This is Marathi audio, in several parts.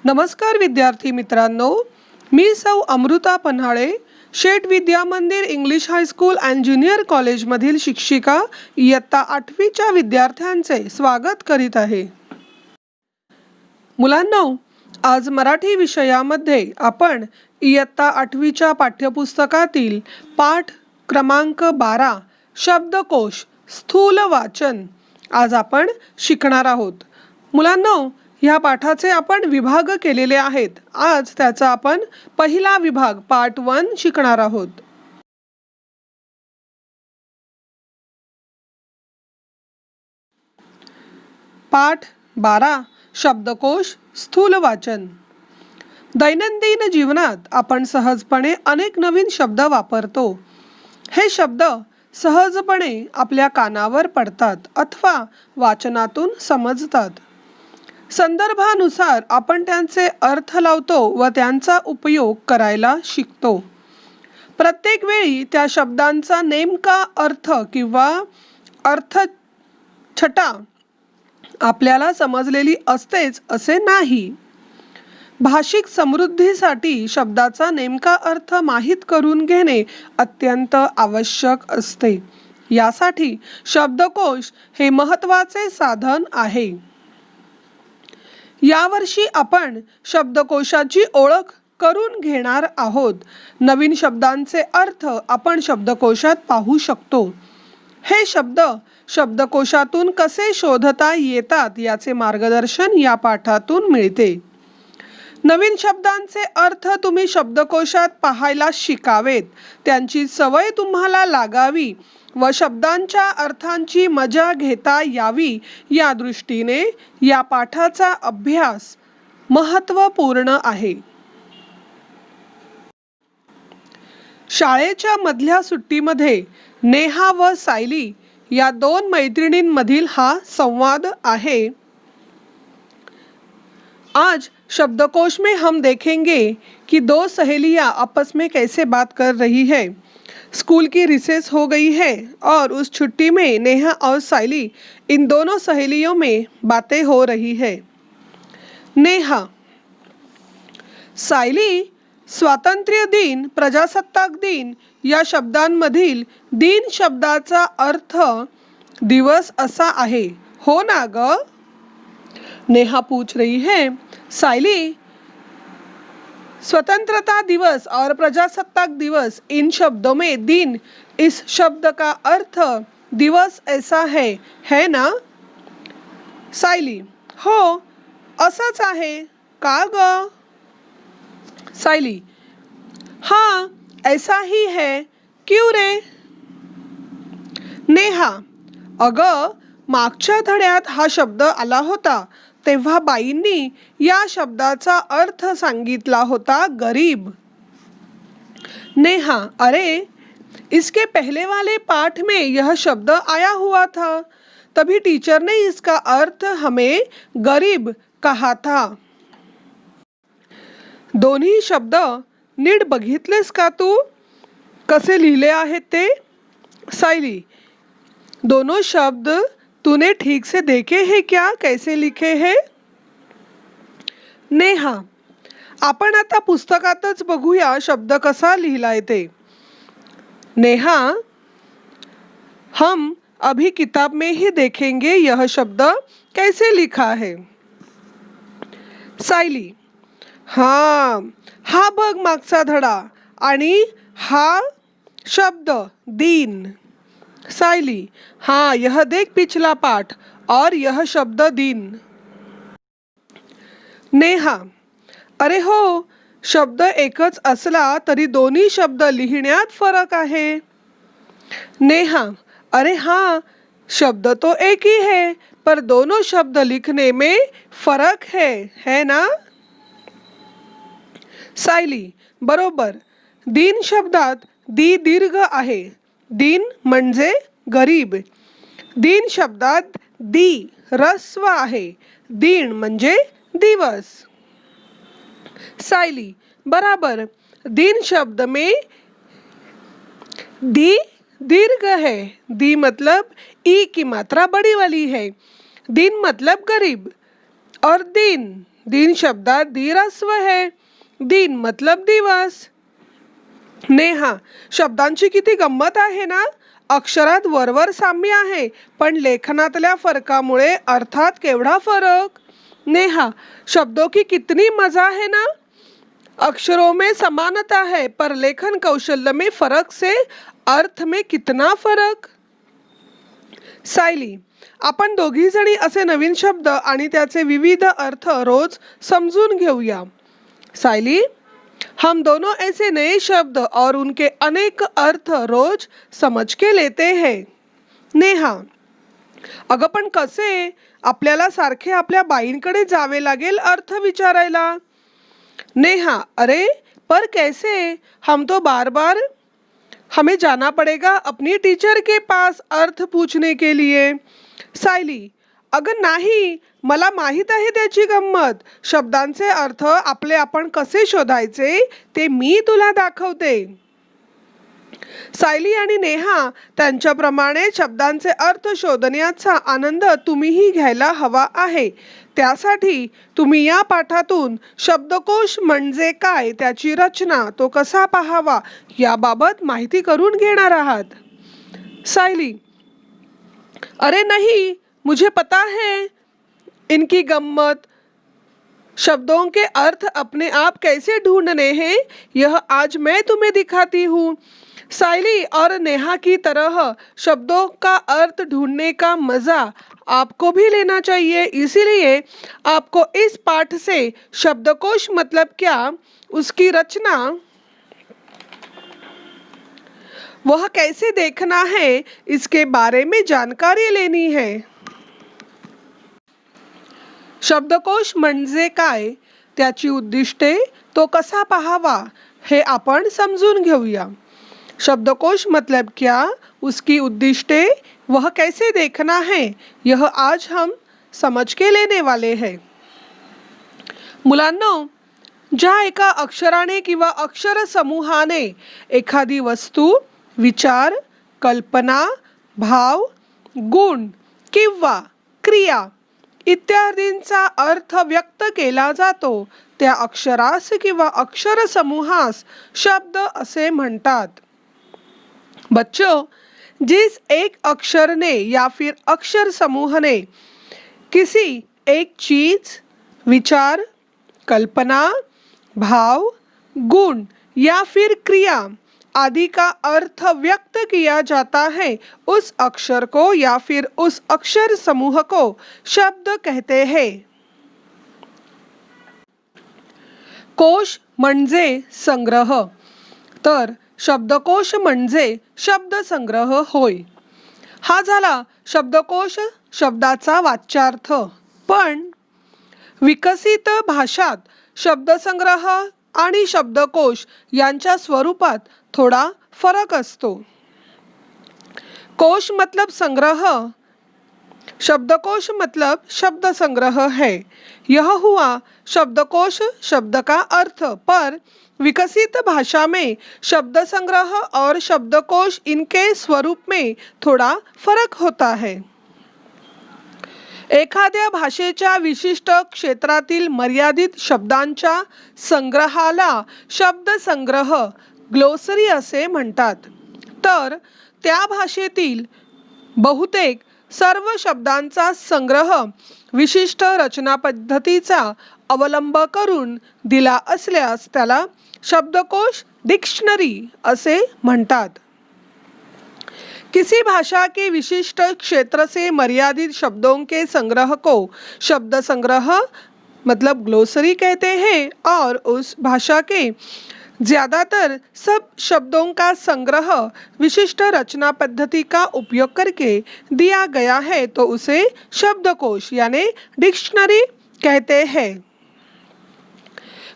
नमस्कार विद्यार्थी मित्रांनो, मी सौ अमृता पन्हाळे, शेठ विद्या मंदिर इंग्लिश हायस्कूल अँड ज्युनियर कॉलेजमधील शिक्षिका इयत्ता 8वीच्या विद्यार्थ्यांचे स्वागत करीत आहे. मुलांनो, आज मराठी विषयामध्ये आपण इयत्ता 8वीच्या पाठ्यपुस्तकातील पाठ क्रमांक 12 शब्दकोश स्थूल वाचन आज आपण शिकणार आहोत. मुलांनो, ह्या पाठाचे आपण विभाग केलेले आहेत. आज त्याचा आपण पहिला विभाग पार्ट 1 शिकणार आहोत. पाठ 12 शब्दकोश स्थूल वाचन. दैनंदिन जीवनात आपण सहजपणे अनेक नवीन शब्द वापरतो. हे शब्द सहजपणे आपल्या कानावर पडतात अथवा वाचनातून समजतात. संदर्भानुसार आपण त्यांचे अर्थ लावतो व त्यांचा उपयोग करायला शिकतो. प्रत्येक वेळी त्या शब्दांचा नेमका अर्थ किंवा अर्थछटा आपल्याला समजलेली असतेच असे नाही. भाषिक समृद्धीसाठी शब्दाचा नेमका अर्थ माहीत करून घेणे अत्यंत आवश्यक असते. यासाठी शब्दकोश हे महत्त्वाचे साधन आहे. यावर्षी आपण शब्दकोशाची ओळख करून घेणार आहोत. नवीन शब्दांचे अर्थ आपण शब्दकोशात पाहू शकतो. हे शब्द शब्दकोशातून कसे शोधता येतात याचे मार्गदर्शन या पाठातून मिळते. नवीन शब्दांचे अर्थ तुम्ही शब्दकोशात पाहायला शिकावेत, त्यांची सवय तुम्हाला लागावी व शब्दांच्या अर्थांची मजा घेता यावी या दृष्टीने या पाठाचा अभ्यास महत्त्वपूर्ण आहे. शाळेच्या मधल्या सुट्टीमध्ये नेहा व सायली या दोन मैत्रिणींमधील हा संवाद आहे. आज शब्दकोश में हम देखेंगे कि दो सहेलियां आपस में कैसे बात कर रही है. स्कूल की रिसेस हो गई है और उस छुट्टी में नेहा और सायली इन दोनों सहेलियों में बातें हो रही है. नेहा: सायली, स्वातंत्र्य दिन, प्रजासत्ताक दिन या शब्दांमधील दिन शब्दाचा अर्थ दिवस असा आहे, हो ना ग? नेहा पूछ रही है. सायली: स्वतंत्रता दिवस और प्रजासत्ताक दिवस, इन शब्दों में दिन इस शब्द का अर्थ दिवस ऐसा है ना? सायली: हो, असंच आहे, का ग? सायली: हाँ, ऐसा ही है, क्यों रे? नेहा: अगं, मागच्या धड्यात हा शब्द आला होता तेव्हा बाईंनी या शब्दाचा अर्थ सांगितला होता, गरीब. नेहा: अरे, इसके पहले वाले पाठ में यह शब्द आया हुआ था, तभी टीचर ने इसका अर्थ हमें गरीब कहा था. दोन्ही शब्द नीट बघितलेस का तू, कसे लिहिले आहेत ते? सायली: दोनों शब्द तूने ठीक से देखे हैं क्या, कैसे लिखे हैं? नेहा: आपण आता पुस्तकातच बघूया शब्द कसा लिहिलाय ते. नेहा: हम अभी किताब में ही देखेंगे यह शब्द कैसे लिखा है. सायली: हाँ, हा बघ मागचा धडा आणि हा शब्द दिन. सायली: हाँ, यह देख पिछला पाठ और यह शब्द दिन. नेहा: अरे हो, शब्द एकच असला तरी दोन्ही शब्द लिहिण्यात फरक आहे. नेहा: अरे हाँ, शब्द तो एक ही है पर दोनों शब्द लिखने में फरक है ना? सायली: बरोबर, दिन शब्दात दी दीर्घ आहे. दिन म्हणजे गरीब. दिन शब्दात दी ह्रस्व आहे. दिन म्हणजे दिवस. सायली: बराबर, दिन शब्द में दी दीर्घ है. दी मतलब ई की मात्रा बड़ी वाली है. दिन मतलब गरीब और दिन, दिन शब्दात दीर्घ है, दिन मतलब दिवस. नेहा, शब्दांची किती गंमत आहे ना. अक्षरात वरवर साम्य आहे, पण लेखनातल्या फरकामुळे अर्थात केवढा फरक. नेहा, शब्दों की कितनी मजा है ना. अक्षरों में समानता है, पर लेखन कौशल्य में फर्क से अर्थ में कितना फरक. सायली, आपण दोघी जणी असे नवीन शब्द आणि त्याचे विविध अर्थ रोज समजून घेऊया. सायली, हम दोनों ऐसे नए शब्द और उनके अनेक अर्थ रोज समझ के लेते हैं. नेहा, अगं पण कसे. आपल्याला सारखे आपल्या बाईंकडे जावे लागेल अर्थ विचारायला. नेहा, अरे पर कैसे. हम तो बार बार हमें जाना पड़ेगा अपनी टीचर के पास अर्थ पूछने के लिए. सायली, अगं नाही, मला माहित आहे त्याची गंमत. शब्दांचे अर्थ आपले आपण कसे शोधायचे ते मी तुला दाखवते. सायली आणि नेहा त्यांच्याप्रमाणे शब्दांचे अर्थ शोधण्याचा आनंद तुम्हीही घ्यायला हवा आहे. त्यासाठी तुम्ही या पाठातून शब्दकोश म्हणजे काय, त्याची रचना, तो कसा पाहावा याबाबत माहिती करून घेणार आहात. सायली, अरे नहीं, मुझे पता है इनकी गम्मत. शब्दों के अर्थ अपने आप कैसे ढूंढने हैं, यह आज मैं तुम्हें दिखाती हूँ. सायली और नेहा की तरह शब्दों का अर्थ ढूंढने का मजा आपको भी लेना चाहिए. इसीलिए आपको इस पाठ से शब्दकोश मतलब क्या, उसकी रचना, वह कैसे देखना है, इसके बारे में जानकारी लेनी है. शब्दकोश म्हणजे काय, त्याची उद्दिष्टे, तो कसा पाहावा हे आपण समजून घेऊया. शब्दकोश मतलब क्या, उसकी उद्दिष्टे, वह कैसे देखना है, यह आज हम समझ के लेने वाले हैं. मुलांनो, ज्या एका अक्षराने किंवा अक्षर समूहाने एखादी वस्तू, विचार, कल्पना, भाव, गुण किंवा क्रिया इत्यादींचा अर्थ व्यक्त केला जातो, त्या अक्षरास किंवा अक्षर समूहास शब्द असे म्हणतात. बच्चों, जिस एक अक्षर ने या फिर अक्षर समूह ने किसी एक चीज, विचार, कल्पना, भाव, गुण या फिर क्रिया आदि का अर्थ व्यक्त किया जाता है, उस अक्षर को या फिर उस अक्षर समूह को शब्द कहते हैं. कोश म्हणजे संग्रह, तर शब्दकोश म्हणजे शब्द संग्रह होय. हा झाला शब्दकोश शब्दाचा वाच्यार्थ. पण विकसित भाषात शब्दसंग्रह आणि शब्दकोश यांच्या स्वरूपात थोडा फरक असतो. कोश मतलब संग्रह, शब्दकोश मतलब शब्द संग्रह है. यह हुआ शब्दकोश शब्द का अर्थ, पर विकसित भाषा में शब्द संग्रह और शब्दकोश इनके स्वरूप में थोड़ा फरक होता है. एखाद्या भाषेच्या विशिष्ट क्षेत्रातील मर्यादित शब्दांच्या संग्रहाला शब्द संग्रह, ग्लोसरी असे म्हणतात. तर त्या भाषेतील बहुतेक सर्व शब्दांचा संग्रह विशिष्ट रचना पद्धतीचा अवलंब करून दिला असल्यास त्याला शब्दकोश, डिक्शनरी असे म्हणतात. किसी भाषा के विशिष्ट क्षेत्र से मर्यादित शब्दों के संग्रह को शब्द संग्रह मतलब ग्लोसरी कहते हैं, और उस भाषा के ज्यादातर सब शब्दों का संग्रह विशिष्ट रचना पद्धति का उपयोग करके दिया गया है तो उसे शब्दकोश यानी डिक्शनरी कहते हैं.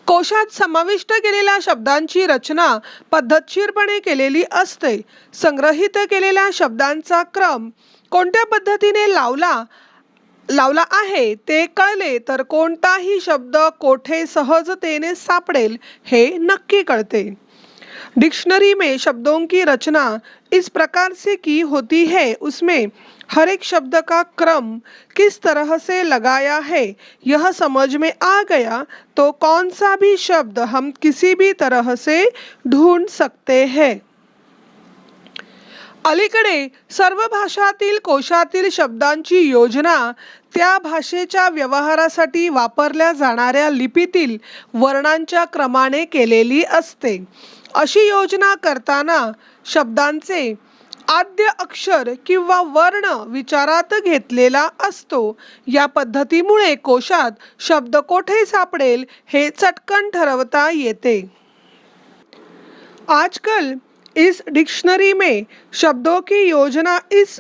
कोशात समाविष्ट केलेल्या शब्दांची रचना पद्धतशीरपणे केलेली असते. संग्रहित केलेल्या शब्दांचा क्रम कोणत्या पद्धतीने लावला आहे ते कळले तर कोणताही शब्द कोठे सहजतेने सापडेल हे नक्की कळते. डिक्शनरी में शब्दों की रचना इस प्रकार से की होती है, उसमें हर एक शब्द का क्रम किस तरह से लगाया है यह समझ में आ गया तो कौन सा भी शब्द हम किसी भी तरह से ढूंढ सकते हैं। अलीकडे सर्व भाषातील कोशातील शब्दांची योजना त्या भाषेच्या व्यवहारासाठी वापरल्या जाणाऱ्या लिपीतील वर्णांच्या क्रमाने केलेली असते। अशी योजना करताना शब्दांचे आद्य अक्षर किंवा वर्ण विचारात घेतलेला असतो। या पद्धतीमुळे कोशात शब्द कोठे सापडेल हे चटकन ठरवता येते। आजकल इस डिक्शनरी में शब्दों की योजना इस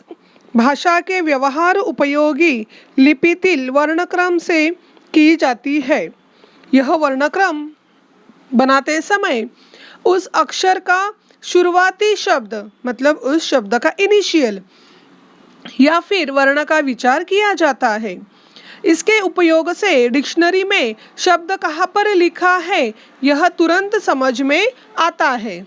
भाषा के व्यवहार उपयोगी लिपितील वर्णक्रम से की जाती है। यह वर्णक्रम बनाते समय उस अक्षर का शुरुआती शब्द मतलब उस शब्द का इनिशियल या फिर वर्ण का विचार किया जाता है। इसके उपयोग से डिक्शनरी में शब्द कहाँ पर लिखा है यह तुरंत समझ में आता है।